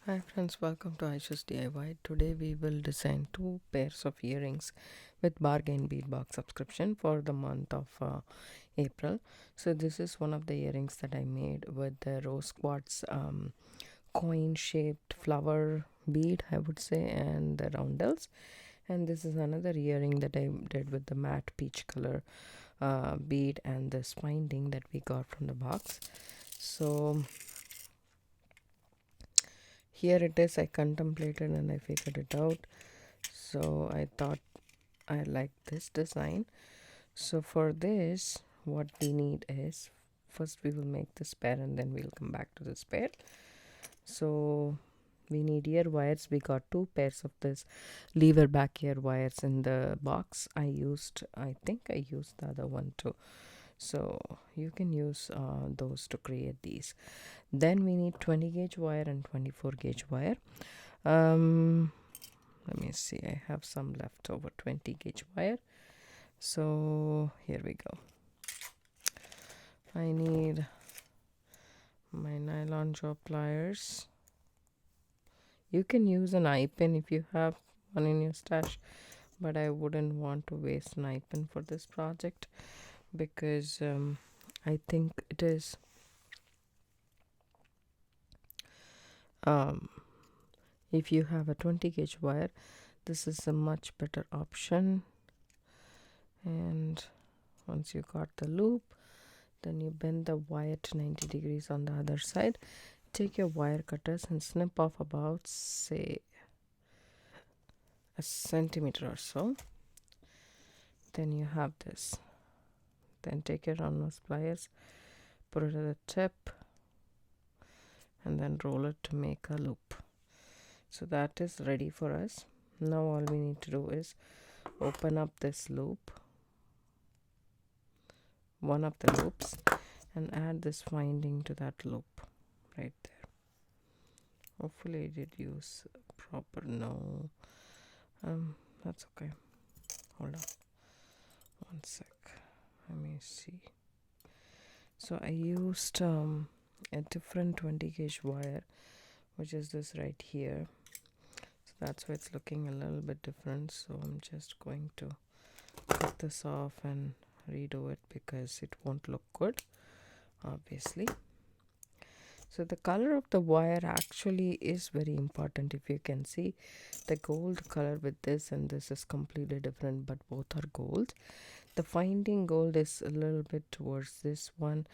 Hi friends, welcome to iShows DIY. Today we will design 2 pairs of earrings with Bargain Bead Box Subscription for the month of April. So this is one of the earrings that I made with the rose quartz coin shaped flower bead, I would say, and the roundels. And this is another earring that I did with the matte peach color bead and this finding that we got from the box. So here it is. I contemplated and I figured it out. So I thought I like this design. So for this, what we need is, first we will make this pair and then we'll come back to this pair. So we need ear wires. We got 2 pairs of this lever back ear wires in the box. I think I used the other one too. So you can use those to create these. Then we need 20 gauge wire and 24 gauge wire. Let me see, I have some left over 20 gauge wire. So here we go. I need my nylon jaw pliers. You can use an eye pin if you have one in your stash, but I wouldn't want to waste an eye pin for this project because I think it is if you have a 20 gauge wire, this is a much better option. And once you got the loop, then you bend the wire to 90 degrees on the other side. Take your wire cutters and snip off about, say, a centimeter or so. Then you have this. Then take your round nose pliers, put it at the tip, and then roll it to make a loop. So that is ready for us. Now all we need to do is open up this loop, one of the loops, and add this winding to that loop right there. Hopefully I did use proper. No, that's okay. Hold on one sec, let me see. So I used a different 20 gauge wire, which is this right here. So that's why it's looking a little bit different. So I'm just going to cut this off and redo it because it won't look good, obviously. So the color of the wire actually is very important. If you can see, the gold color with this and this is completely different, but both are gold. The finding gold is a little bit towards this one,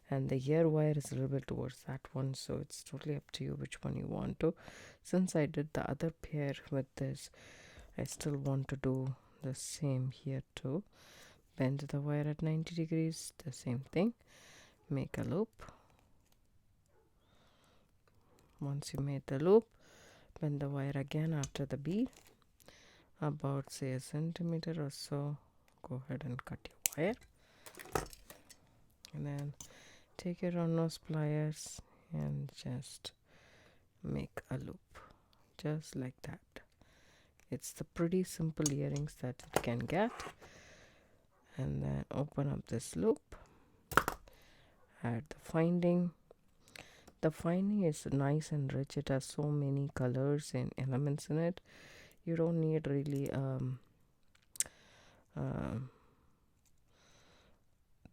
and the ear wire is a little bit towards that one. So it's totally up to you which one you want to. Since I did the other pair with this, I still want to do the same here too. Bend the wire at 90 degrees, the same thing. Make a loop. Once you made the loop, bend the wire again after the bead, about say a centimeter or so. Go ahead and cut your wire, and then take your round nose pliers and just make a loop, just like that. It's the pretty simple earrings that it can get. And then open up this loop, add the finding. The finding is nice and rich. It has so many colors and elements in it. You don't need really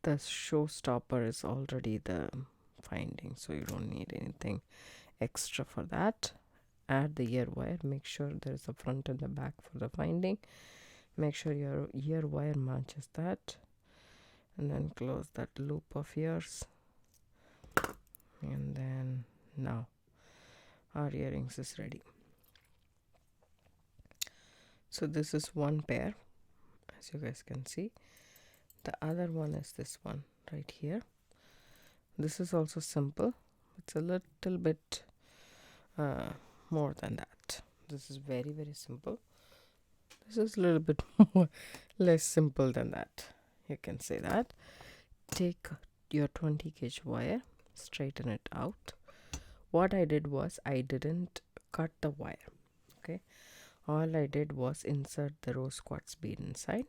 the showstopper is already the finding, so you don't need anything extra for that. Add the ear wire. Make sure there's a front and the back for the finding. Make sure your ear wire matches that, and then close that loop of yours. And then now our earrings is ready. So this is one pair, as you guys can see. The other one is this one right here. This is also simple. It's a little bit more than that. This is very, very simple. This is a little bit more less simple than that, you can say that. Take your 20 gauge wire, straighten it out. What I did was I didn't cut the wire. Okay, all I did was insert the rose quartz bead inside,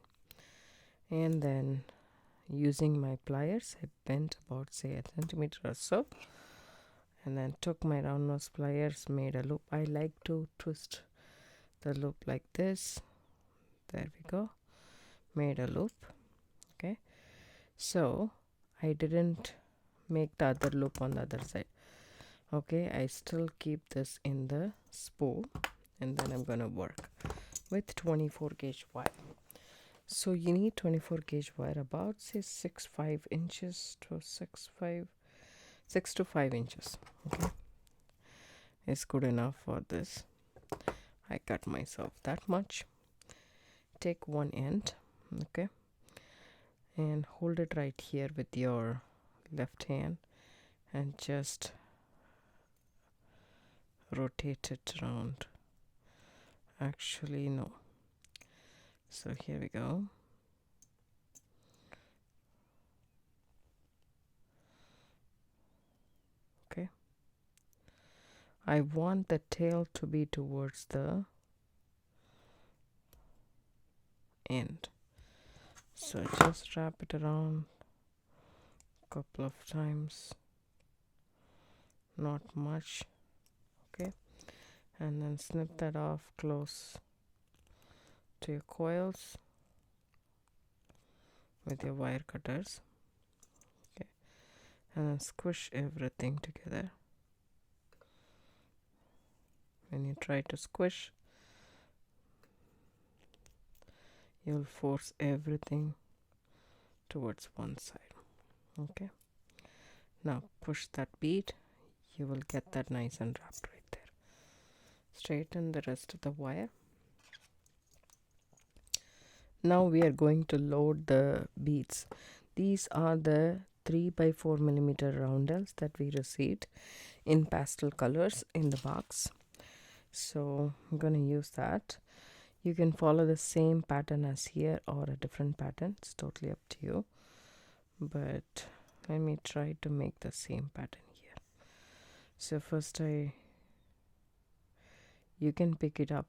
and then using my pliers I bent about say a centimeter or so, and then took my round nose pliers, made a loop. I like to twist the loop like this. There we go, made a loop. Okay, so I didn't make the other loop on the other side. Okay, I still keep this in the spool, and then I'm gonna work with 24 gauge wire. So you need 24 gauge wire, about say 6 inches to 6 to 5 inches. Okay, it's good enough for this. I cut myself that much. Take one end, okay, and hold it right here with your left hand and just rotate it around. Actually, no. So here we go. Okay. I want the tail to be towards the end. So just wrap it around a couple of times. Not much. Okay. And then snip that off close to your coils with your wire cutters. Okay, and then squish everything together. When you try to squish, you'll force everything towards one side. Okay, now push that bead, you will get that nice and wrapped right there. Straighten the rest of the wire. Now we are going to load the beads. These are the 3 by 4 millimeter roundels that we received in pastel colors in the box. So I'm going to use that. You can follow the same pattern as here or a different pattern. It's totally up to you. But let me try to make the same pattern here. So first you can pick it up.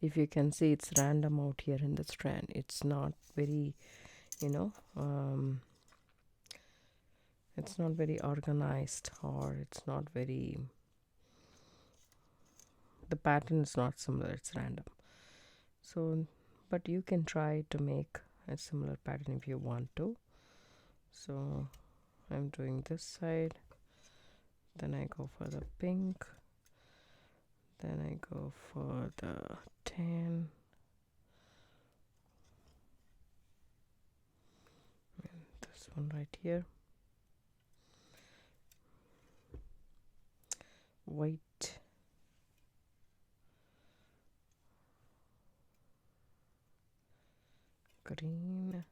If you can see, it's random out here in the strand. It's not very, it's not very organized, or it's not very, the pattern is not similar, it's random. So, but you can try to make a similar pattern if you want to. So I'm doing this side, then I go for the pink, then I go for the tan, and this one right here, white, green,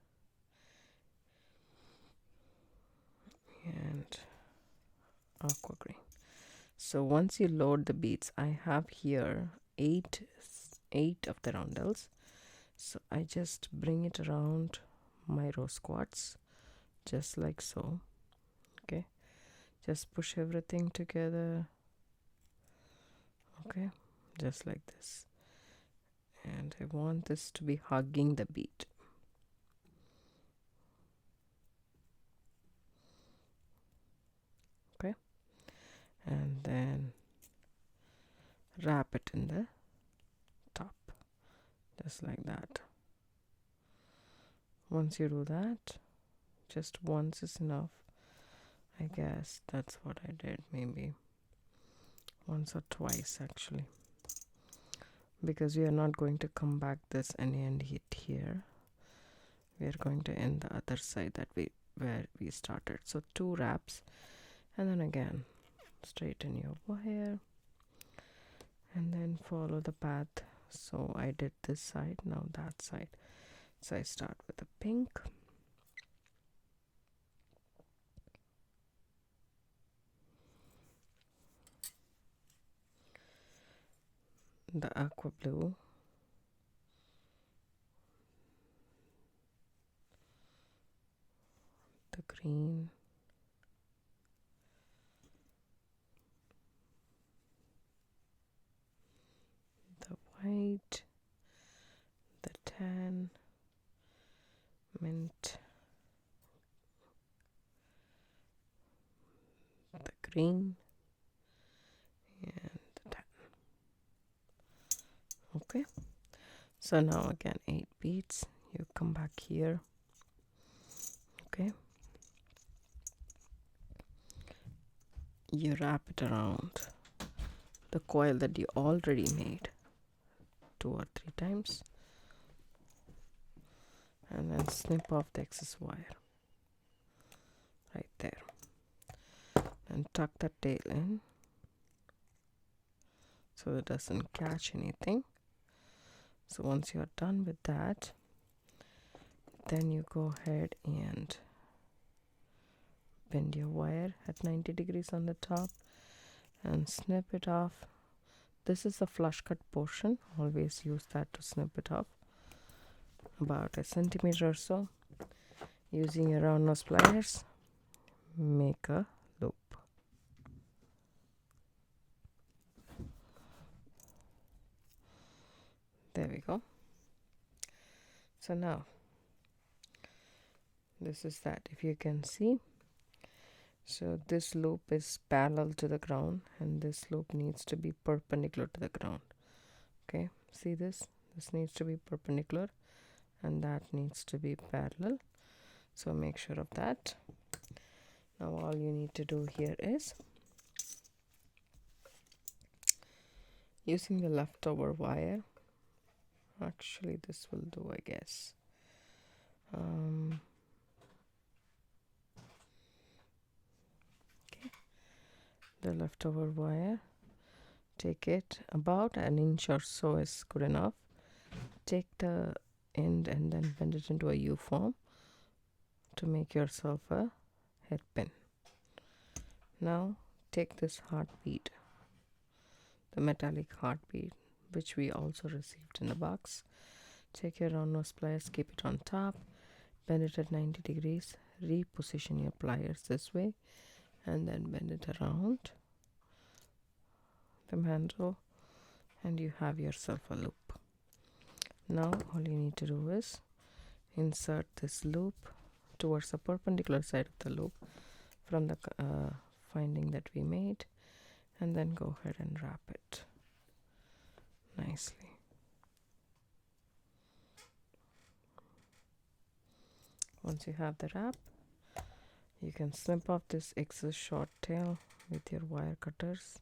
and aqua green. So once you load the beads, I have here eight of the roundels. So I just bring it around my rose quartz, just like so. Okay, just push everything together. Okay, just like this. And I want this to be hugging the bead. Okay, and then wrap it in the top, just like that. Once you do that, just once is enough. I guess that's what I did, maybe once or twice actually, because we are not going to come back this and end it here. We are going to end the other side that where we started. So 2 wraps, and then again straighten your wire and then follow the path. So I did this side, now that side. So I start with the pink, the aqua blue, the green, the white, the tan, mint, the green, Okay, so now again 8 beads. You come back here. Okay, you wrap it around the coil that you already made 2 or 3 times, and then snip off the excess wire right there, and tuck the tail in so it doesn't catch anything. So once you're done with that, then you go ahead and bend your wire at 90 degrees on the top and snip it off. This is the flush cut portion. Always use that to snip it off about a centimeter or so. Using your round nose pliers, make a loop. There we go. So now this is that, if you can see. So this loop is parallel to the ground and this loop needs to be perpendicular to the ground. Okay, see this needs to be perpendicular and that needs to be parallel, so make sure of that. Now all you need to do here is, using the leftover wire, actually this will do, I guess. Okay, the leftover wire, take it about an inch or so is good enough. Take the end and then bend it into a U form to make yourself a hairpin. Now take this heart bead, the metallic heart bead, which we also received in the box. Take your round nose pliers, keep it on top, bend it at 90 degrees, reposition your pliers this way, and then bend it around the handle, and you have yourself a loop. Now all you need to do is insert this loop towards the perpendicular side of the loop from the finding that we made, and then go ahead and wrap it nicely. Once you have the wrap, you can snip off this excess short tail with your wire cutters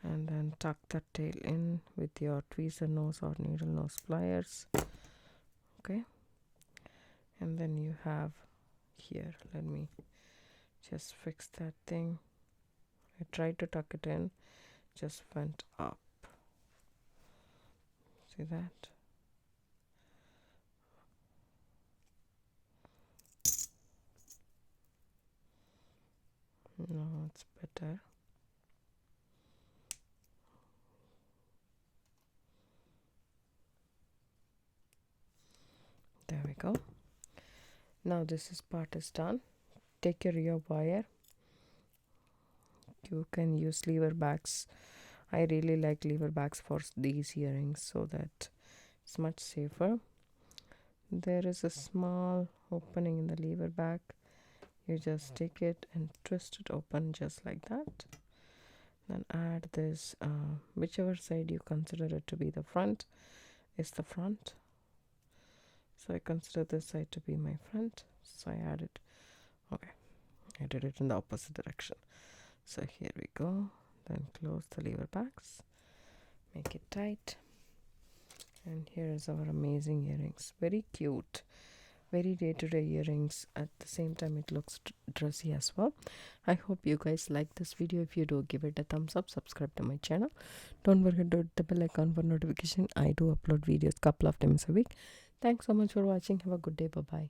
and then tuck the tail in with your tweezer nose or needle nose pliers. Okay, and then you have here, let me just fix that thing. I tried to tuck it in, just went up. See that? No, it's better. There we go. Now this part is done. Take your rear wire. You can use lever backs. I really like lever backs for these earrings so that it's much safer. There is a small opening in the lever back. You just take it and twist it open just like that. Then add this, whichever side you consider it to be the front is the front. So I consider this side to be my front, so I add it. Okay, I did it in the opposite direction. So here we go. Then close the lever backs, make it tight, and here is our amazing earrings. Very cute, very day-to-day earrings. At the same time it looks dressy as well. I hope you guys like this video. If you do, give it a thumbs up, subscribe to my channel, don't forget to hit the bell icon for notification. I do upload videos couple of times a week. Thanks so much for watching. Have a good day. Bye bye.